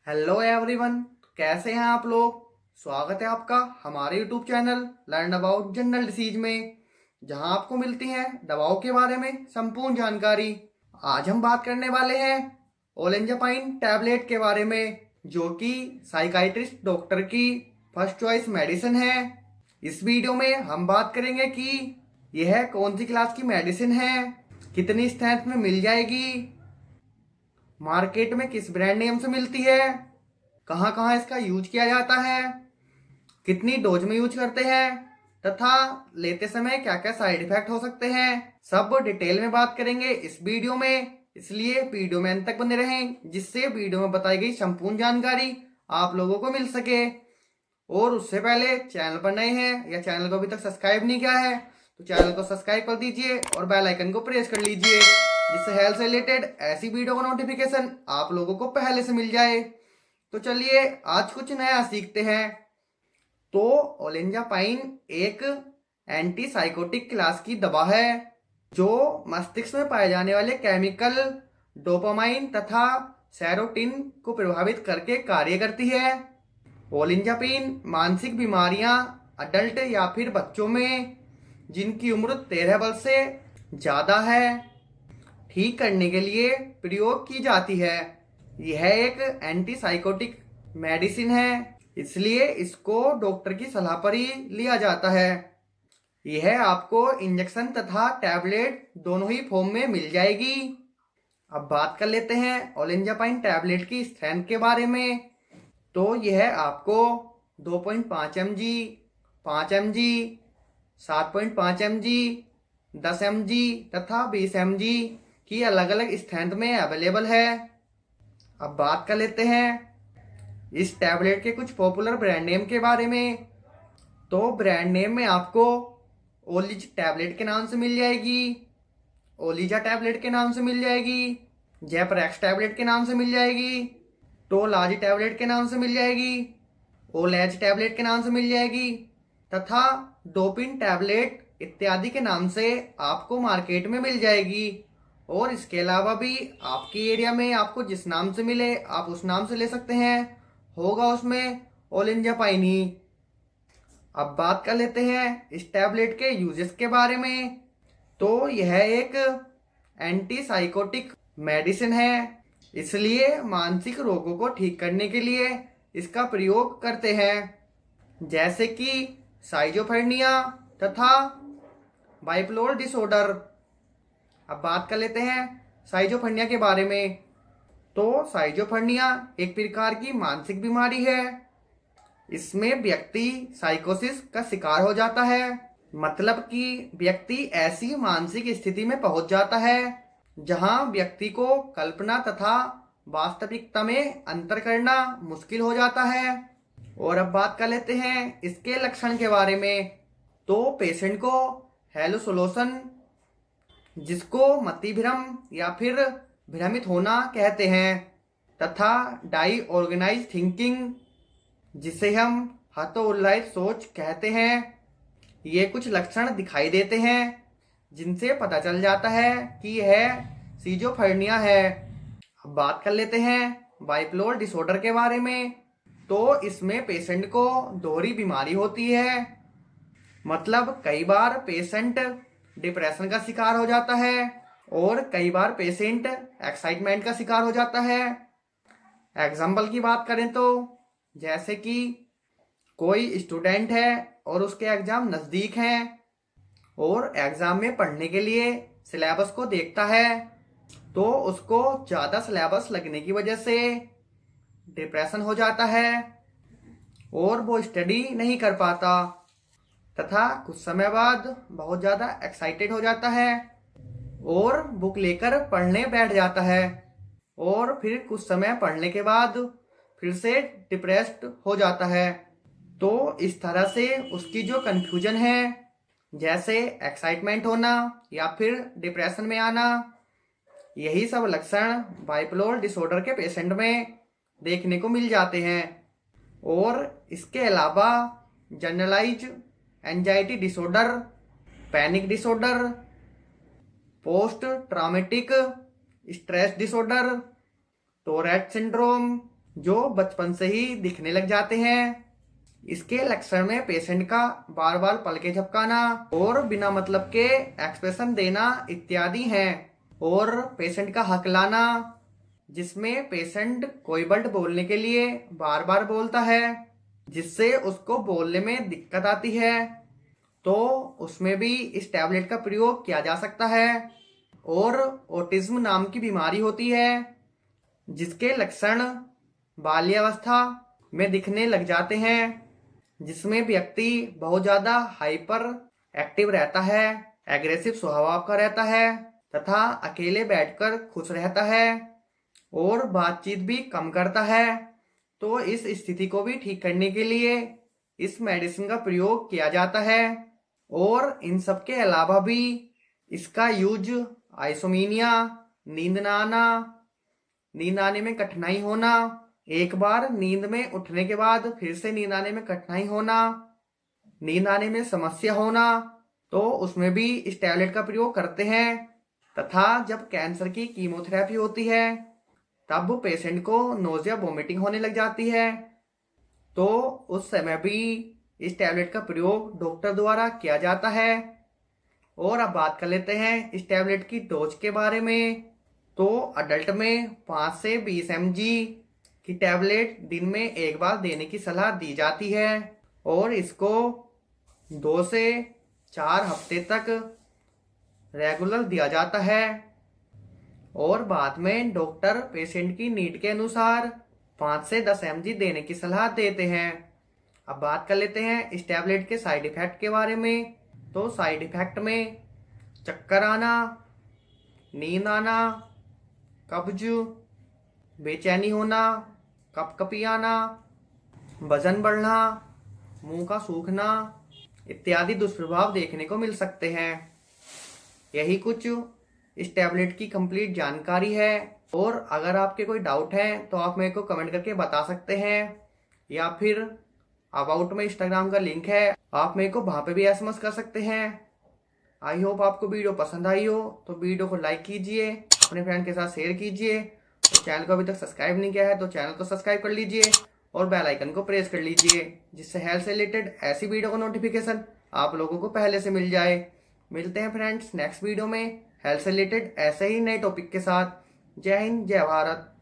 Hello everyone, कैसे हैं आप लोग। स्वागत है आपका हमारे YouTube channel learn about general disease में, जहां आपको मिलती है दवाओं के बारे में संपूर्ण जानकारी। आज हम बात करने वाले हैं ओलेंजापाइन टैबलेट के बारे में, जो कि साइकाइट्रिस्ट डॉक्टर की फर्स्ट चॉइस मेडिसिन है। इस वीडियो में हम बात करेंगे कि यह कौन सी क्लास की मेडिसिन है, कितनी स्ट्रेंथ में मिल जाएगी, मार्केट में किस ब्रांड नेम से मिलती है, कहाँ कहाँ इसका यूज किया जाता है, कितनी डोज में यूज करते हैं तथा लेते समय क्या क्या साइड इफेक्ट हो सकते हैं, सब डिटेल में बात करेंगे इस वीडियो में। इसलिए वीडियो में अंत तक बने रहें, जिससे वीडियो में बताई गई संपूर्ण जानकारी आप लोगों को मिल सके। और उससे पहले चैनल पर नए हैं या चैनल को अभी तक सब्सक्राइब नहीं किया है तो चैनल को सब्सक्राइब कर दीजिए और बेल आइकन को प्रेस कर लीजिए, जिससे हेल्थ से रिलेटेड ऐसी वीडियो का नोटिफिकेशन आप लोगों को पहले से मिल जाए। तो चलिए आज कुछ नया सीखते हैं। तो ओलेंजापाइन एक एंटी साइकोटिक क्लास की दवा है, जो मस्तिष्क में पाए जाने वाले केमिकल डोपामाइन तथा सेरोटिन को प्रभावित करके कार्य करती है। ओलेंजापाइन मानसिक बीमारियां अडल्ट या फिर बच्चों में जिनकी उम्र 13 वर्ष से ज्यादा है ठीक करने के लिए प्रयोग की जाती है। यह एक एंटी साइकोटिक मेडिसिन है, इसलिए इसको डॉक्टर की सलाह पर ही लिया जाता है। यह आपको इंजेक्शन तथा टैबलेट दोनों ही फॉर्म में मिल जाएगी। अब बात कर लेते हैं ओलेंजापाइन टैबलेट की स्ट्रेंथ के बारे में। तो यह आपको 2.5 mg, 5 mg, 7.5 mg, 10 mg तथा 20 mg की अलग अलग स्ट्रेंथ में अवेलेबल है। अब बात कर लेते हैं इस टैबलेट के कुछ पॉपुलर ब्रांड नेम के बारे में। तो ब्रांड नेम में आपको ओलिज टैबलेट के नाम से मिल जाएगी, ओलिजा टैबलेट के नाम से मिल जाएगी, जेपरेक्स टैबलेट के नाम से मिल जाएगी, टोलाज टैबलेट के नाम से मिल जाएगी, ओलेज टैबलेट के नाम से मिल जाएगी तथा डोपिन टैबलेट इत्यादि के नाम से आपको मार्केट में मिल जाएगी। और इसके अलावा भी आपकी एरिया में आपको जिस नाम से मिले आप उस नाम से ले सकते हैं, होगा उसमें ओलेंजापाइन ही। अब बात कर लेते हैं इस टैबलेट के यूजेस के बारे में। तो यह एक एंटी साइकोटिक मेडिसिन है, इसलिए मानसिक रोगों को ठीक करने के लिए इसका प्रयोग करते हैं, जैसे कि साइजोफ्रेनिया तथा बाइपोलर डिसऑर्डर। अब बात कर लेते हैं साइजोफ्रेनिया के बारे में। तो साइजोफ्रेनिया एक प्रकार की मानसिक बीमारी है। इसमें व्यक्ति साइकोसिस का शिकार हो जाता है, मतलब कि व्यक्ति ऐसी मानसिक स्थिति में पहुंच जाता है जहां व्यक्ति को कल्पना तथा वास्तविकता में अंतर करना मुश्किल हो जाता है। और अब बात कर लेते हैं इसके लक्षण के बारे में। तो पेशेंट को हेलुसिनेशन, जिसको मतिभ्रम या फिर भ्रमित होना कहते हैं, तथा डाई ऑर्गेनाइज थिंकिंग, जिसे हम हतोत्साहित सोच कहते हैं, ये कुछ लक्षण दिखाई देते हैं जिनसे पता चल जाता है कि यह सिजोफ्रेनिया है। अब बात कर लेते हैं बाइपोलर डिसऑर्डर के बारे में। तो इसमें पेशेंट को दोहरी बीमारी होती है, मतलब कई बार पेशेंट डिप्रेशन का शिकार हो जाता है और कई बार पेशेंट एक्साइटमेंट का शिकार हो जाता है। एग्जाम्पल की बात करें तो जैसे कि कोई स्टूडेंट है और उसके एग्जाम नज़दीक हैं और एग्जाम में पढ़ने के लिए सिलेबस को देखता है, तो उसको ज़्यादा सिलेबस लगने की वजह से डिप्रेशन हो जाता है और वो स्टडी नहीं कर पाता, तथा कुछ समय बाद बहुत ज़्यादा एक्साइटेड हो जाता है और बुक लेकर पढ़ने बैठ जाता है, और फिर कुछ समय पढ़ने के बाद फिर से डिप्रेस्ड हो जाता है। तो इस तरह से उसकी जो कन्फ्यूजन है, जैसे एक्साइटमेंट होना या फिर डिप्रेशन में आना, यही सब लक्षण बाइपोलर डिसऑर्डर के पेशेंट में देखने को मिल जाते हैं। और इसके अलावा generalize anxiety disorder, panic disorder, post traumatic stress disorder, Tourette syndrome, जो बचपन से ही दिखने लग जाते हैं। इसके लक्षण में पेशेंट का बार बार पलकें झपकाना और बिना मतलब के एक्सप्रेशन देना इत्यादि हैं। और पेशेंट का हकलाना, जिसमें पेशेंट कोई वर्ड बोलने के लिए बार बार बोलता है जिससे उसको बोलने में दिक्कत आती है, तो उसमें भी इस टैबलेट का प्रयोग किया जा सकता है। और ऑटिज्म नाम की बीमारी होती है जिसके लक्षण बाल्यावस्था में दिखने लग जाते हैं, जिसमें व्यक्ति बहुत ज्यादा हाइपर एक्टिव रहता है, एग्रेसिव स्वभाव का रहता है तथा अकेले बैठकर खुश रहता है और बातचीत भी कम करता है। तो इस स्थिति को भी ठीक करने के लिए इस मेडिसिन का प्रयोग किया जाता है। और इन सब के अलावा भी इसका यूज आइसोमीनिया, नींद ना आना, नींद आने में कठिनाई होना, एक बार नींद में उठने के बाद फिर से नींद आने में कठिनाई होना, नींद आने में समस्या होना, तो उसमें भी इस टैबलेट का प्रयोग करते हैं। तथा जब कैंसर की कीमोथेरेपी होती है तब पेशेंट को नोजिया वोमिटिंग होने लग जाती है, तो उस समय भी इस टैबलेट का प्रयोग डॉक्टर द्वारा किया जाता है। और अब बात कर लेते हैं इस टैबलेट की डोज के बारे में। तो अडल्ट में 5 से 20 mg की टैबलेट दिन में एक बार देने की सलाह दी जाती है और इसको 2 से 4 हफ्ते तक रेगुलर दिया जाता है। और बाद में डॉक्टर पेशेंट की नीड के अनुसार 5 से 10 mg देने की सलाह देते हैं। अब बात कर लेते हैं इस टैबलेट के साइड इफेक्ट के बारे में। तो साइड इफेक्ट में चक्कर आना, नींद आना, कब्ज, बेचैनी होना, कपकपी आना, वजन बढ़ना, मुंह का सूखना इत्यादि दुष्प्रभाव देखने को मिल सकते हैं। यही कुछ इस टैबलेट की कंप्लीट जानकारी है। और अगर आपके कोई डाउट है तो आप मेरे को कमेंट करके बता सकते हैं, या फिर अबाउट में इंस्टाग्राम का लिंक है, आप मेरे को वहां पे भी एसएमएस कर सकते हैं। आई होप आपको वीडियो पसंद आई हो तो वीडियो को लाइक कीजिए, अपने फ्रेंड के साथ शेयर कीजिए। तो चैनल को अभी तक सब्सक्राइब नहीं किया है तो चैनल को सब्सक्राइब कर लीजिए और बेल आइकन को प्रेस कर लीजिए, जिससे हेल्थ से रिलेटेड ऐसी वीडियो का नोटिफिकेशन आप लोगों को पहले से मिल जाए। मिलते हैं फ्रेंड्स नेक्स्ट वीडियो में हेल्थ से रिलेटेड ऐसे ही नए टॉपिक के साथ। जय हिंद, जय भारत।